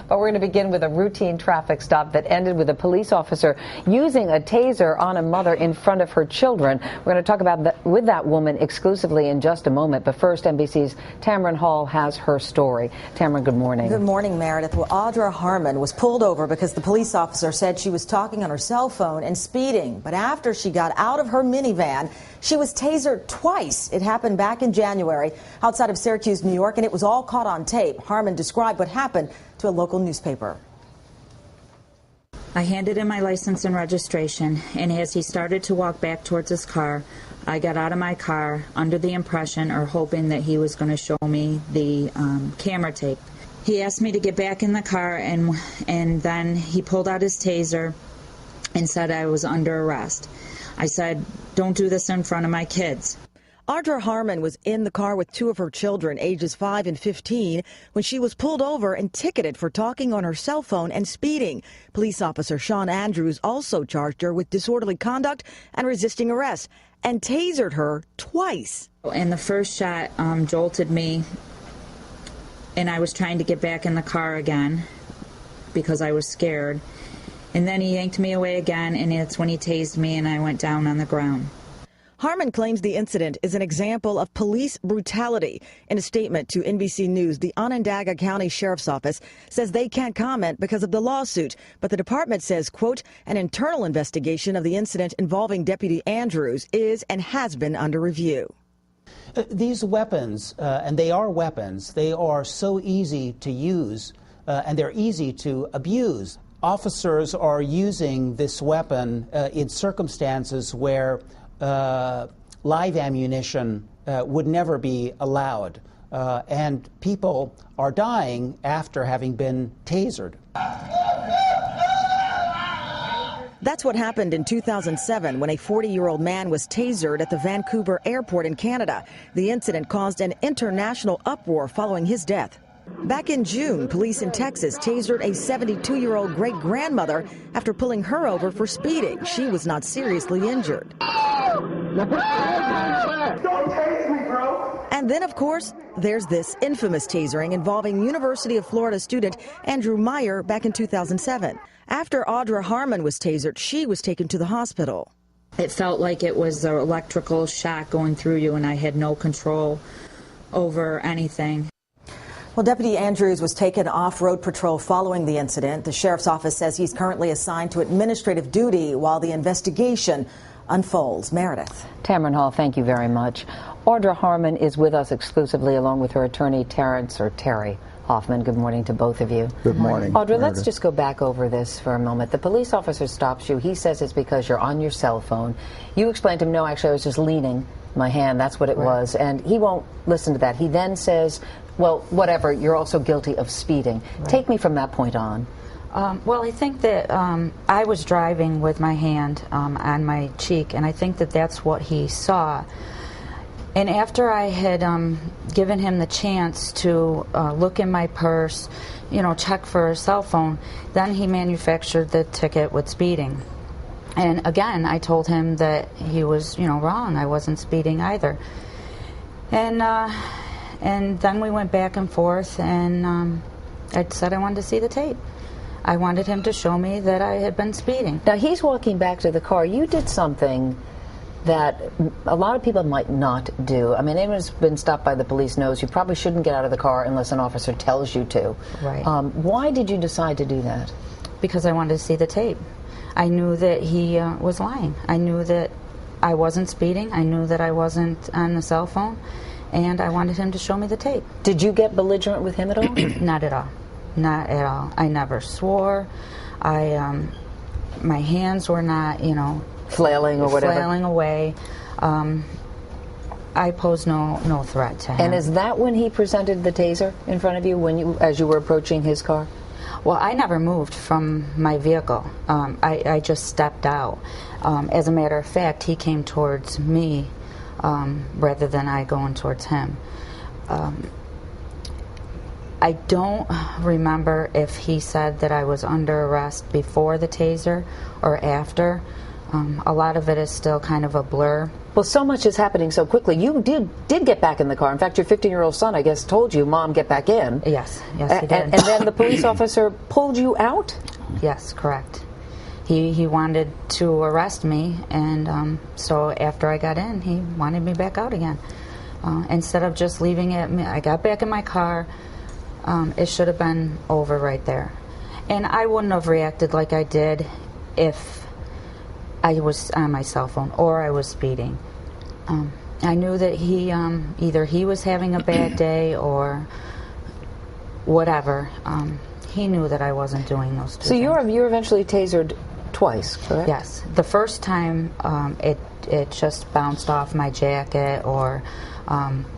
But we're going to begin with a routine traffic stop that ended with a police officer using a taser on a mother in front of her children. We're going to talk about with that woman exclusively in just a moment. But first, NBC's Tamron Hall has her story. Tamron, good morning. Good morning, Meredith. Well, Audra Harmon was pulled over because the police officer said she was talking on her cell phone and speeding. But after she got out of her minivan, she was tasered twice. It happened back in January outside of Syracuse, New York, and it was all caught on tape. Harmon described what happened to a local newspaper. I handed in my license and registration, and as he started to walk back towards his car, I got out of my car under the impression or hoping that he was going to show me the camera tape. He asked me to get back in the car, and then he pulled out his taser and said I was under arrest. I said, "Don't do this in front of my kids." Audra Harmon was in the car with two of her children, ages 5 and 15, when she was pulled over and ticketed for talking on her cell phone and speeding. Police officer Sean Andrews also charged her with disorderly conduct and resisting arrest and tasered her twice. And the first shot jolted me, and I was trying to get back in the car again because I was scared. And then he yanked me away again, and it's when he tased me and I went down on the ground. Harmon claims the incident is an example of police brutality. In a statement to NBC News, the Onondaga County Sheriff's Office says they can't comment because of the lawsuit. But the department says, quote, an internal investigation of the incident involving Deputy Andrews is and has been under review. These weapons, and they are weapons, they are so easy to use and they're easy to abuse. Officers are using this weapon in circumstances where live ammunition would never be allowed, and people are dying after having been tasered. That's what happened in 2007 when a 40-year-old man was tasered at the Vancouver airport in Canada. The incident caused an international uproar following his death. Back in June, police in Texas tasered a 72-year-old great-grandmother after pulling her over for speeding. She was not seriously injured. Don't tase me, bro. And then, of course, there's this infamous tasering involving University of Florida student Andrew Meyer back in 2007. After Audra Harmon was tasered, she was taken to the hospital. It felt like it was an electrical shock going through you, and I had no control over anything. Well, Deputy Andrews was taken off road patrol following the incident. The sheriff's office says he's currently assigned to administrative duty while the investigation unfolds. Meredith. Tamron Hall, thank you very much. Audra Harmon is with us exclusively along with her attorney Terry Hoffman. Good morning to both of you. Good morning. Audra, let's just go back over this for a moment. The police officer stops you. He says it's because you're on your cell phone. You explained to him, no, actually, I was just leaning my hand. That's what it was. And he won't listen to that. He then says, well, whatever, you're also guilty of speeding. Right. Take me from that point on. Well, I think that I was driving with my hand on my cheek, and I think that that's what he saw. And after I had given him the chance to look in my purse, you know, check for a cell phone, then he manufactured the ticket with speeding. And again, I told him that he was, you know, wrong. I wasn't speeding either. And then we went back and forth, and I said I wanted to see the tape. I wanted him to show me that I had been speeding. Now, he's walking back to the car. You did something that a lot of people might not do. I mean, anyone who's been stopped by the police knows you probably shouldn't get out of the car unless an officer tells you to. Right. Why did you decide to do that? Because I wanted to see the tape. I knew that he was lying. I knew that I wasn't speeding. I knew that I wasn't on the cell phone. And I wanted him to show me the tape. Did you get belligerent with him at all? Not at all. Not at all. I never swore. My hands were not, you know, flailing or whatever. Flailing away. I posed no threat to him. And is that when he presented the taser in front of you, as you were approaching his car? Well, I never moved from my vehicle. I just stepped out. As a matter of fact, he came towards me rather than I going towards him. I don't remember if he said that I was under arrest before the taser or after. A lot of it is still kind of a blur. Well, so much is happening so quickly. You did get back in the car. In fact, your 15-year-old son, I guess, told you, Mom, get back in. Yes, he did. And then the police officer pulled you out? Yes, correct. He wanted to arrest me, and so after I got in, he wanted me back out again. Instead of just leaving it, I got back in my car. It should have been over right there. And I wouldn't have reacted like I did if I was on my cell phone or I was speeding. I knew that he either he was having a bad day or whatever. He knew that I wasn't doing those two things. So you were eventually tasered twice, correct? Yes. The first time it just bounced off my jacket, or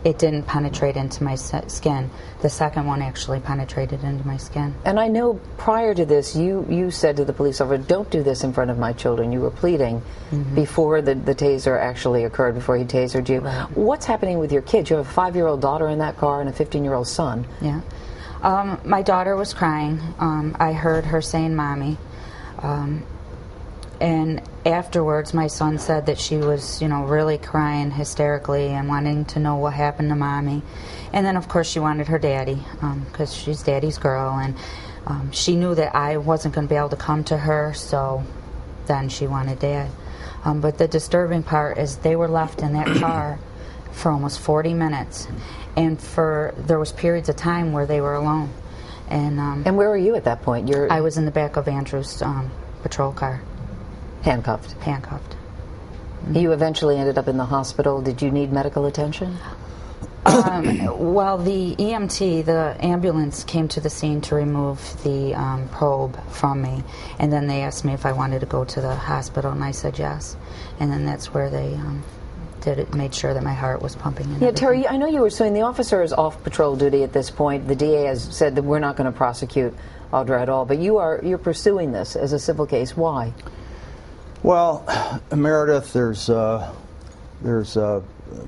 it didn't penetrate into my skin. The second one actually penetrated into my skin. And I know prior to this, you said to the police officer, don't do this in front of my children. You were pleading before the taser actually occurred, before he tasered you. Right. What's happening with your kids? You have a 5-year-old daughter in that car and a 15-year-old son. Yeah. My daughter was crying. I heard her saying, Mommy. And afterwards, my son said that she was, really crying hysterically and wanting to know what happened to Mommy. And then, of course, she wanted her daddy, because she's Daddy's girl. And she knew that I wasn't going to be able to come to her, so then she wanted Dad. But the disturbing part is they were left in that car for almost 40 minutes. And there was periods of time where they were alone. And where were you at that point? I was in the back of Andrew's patrol car. Handcuffed? Handcuffed. You eventually ended up in the hospital. Did you need medical attention? Well, the EMT, the ambulance, came to the scene to remove the probe from me. And then they asked me if I wanted to go to the hospital, and I said yes. And then that's where they made sure that my heart was pumping. And everything. Terry, I know you were saying the officer is off patrol duty at this point. The DA has said that we're not going to prosecute Audra at all, but you're pursuing this as a civil case. Why? Well, Meredith, there's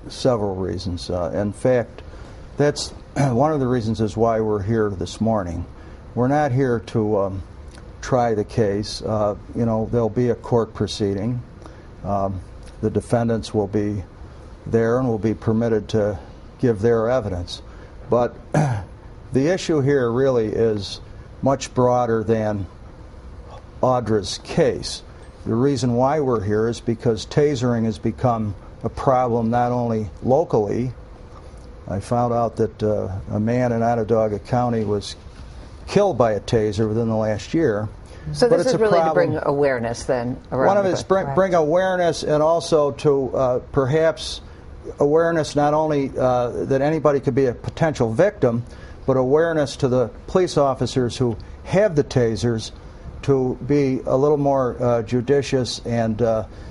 several reasons. In fact, that's one of the reasons is why we're here this morning. We're not here to try the case. There'll be a court proceeding. The defendants will be there and will be permitted to give their evidence. But the issue here really is much broader than Audra's case. The reason why we're here is because tasering has become a problem not only locally. I found out that a man in Onondaga County was killed by a taser within the last year. So this is really to bring awareness then around. One of it is bring awareness, and also to perhaps awareness not only that anybody could be a potential victim, but awareness to the police officers who have the tasers to be a little more judicious and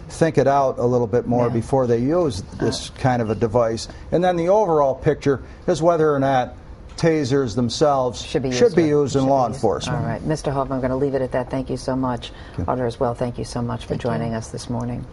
think it out a little bit more before they use this kind of a device. And then the overall picture is whether or not tasers themselves should be used in law enforcement. All right. Mr. Hoffman, I'm going to leave it at that. Thank you so much. Audra as well, thank you so much for joining us this morning.